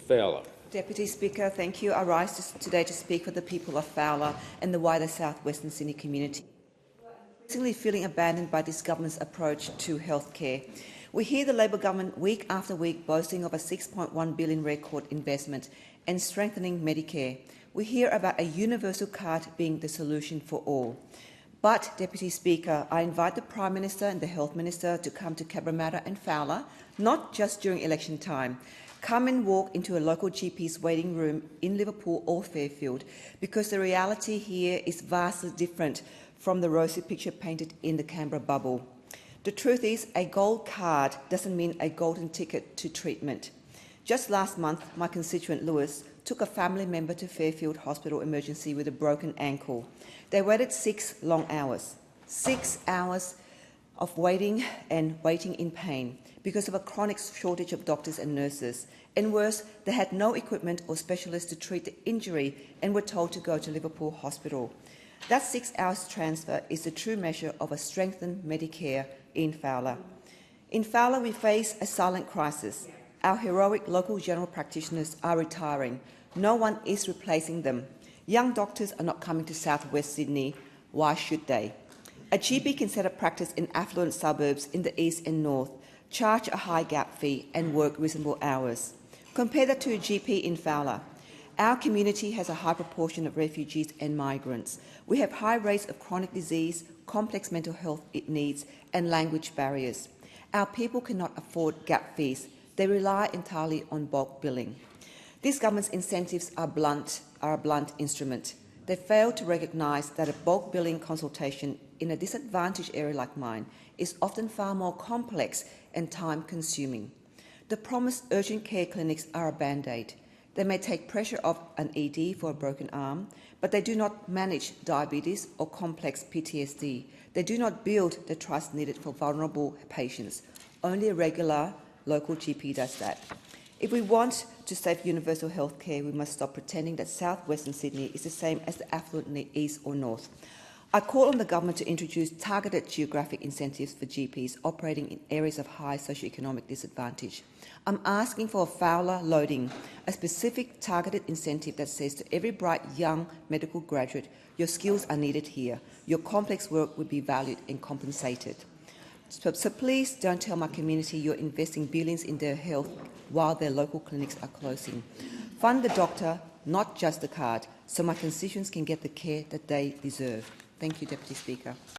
Fowler. Deputy Speaker, thank you. I rise today to speak for the people of Fowler and the wider south-western Sydney community. We are increasingly feeling abandoned by this government's approach to healthcare. We hear the Labor government week after week boasting of a $6.1 billion record investment and strengthening Medicare. We hear about a universal card being the solution for all. But, Deputy Speaker, I invite the Prime Minister and the Health Minister to come to Cabramatta and Fowler, not just during election time. Come and walk into a local GP's waiting room in Liverpool or Fairfield, because the reality here is vastly different from the rosy picture painted in the Canberra bubble. The truth is, a gold card doesn't mean a golden ticket to treatment. Just last month, my constituent Lewis took a family member to Fairfield Hospital emergency with a broken ankle. They waited 6 long hours. 6 hours of waiting in pain because of a chronic shortage of doctors and nurses. And worse, they had no equipment or specialists to treat the injury and were told to go to Liverpool Hospital. That 6 hours transfer is the true measure of a strengthened Medicare in Fowler. In Fowler, we face a silent crisis. Our heroic local general practitioners are retiring. No one is replacing them. Young doctors are not coming to South West Sydney. Why should they? A GP can set up practice in affluent suburbs in the east and north, charge a high gap fee and work reasonable hours. Compare that to a GP in Fowler. Our community has a high proportion of refugees and migrants. We have high rates of chronic disease, complex mental health needs and language barriers. Our people cannot afford gap fees. They rely entirely on bulk billing. This government's incentives are a blunt instrument. They fail to recognise that a bulk billing consultation in a disadvantaged area like mine is often far more complex and time-consuming. The promised urgent care clinics are a band-aid. They may take pressure off an ED for a broken arm, but they do not manage diabetes or complex PTSD. They do not build the trust needed for vulnerable patients. Only a regular local GP does that. If we want to save universal health care, we must stop pretending that south-western Sydney is the same as the affluent east or north. I call on the government to introduce targeted geographic incentives for GPs operating in areas of high socioeconomic disadvantage. I'm asking for a Fowler loading, a specific targeted incentive that says to every bright young medical graduate, your skills are needed here. Your complex work would be valued and compensated. So please don't tell my community you're investing billions in their health while their local clinics are closing. Fund the doctor, not just the card, so my constituents can get the care that they deserve. Thank you, Deputy Speaker.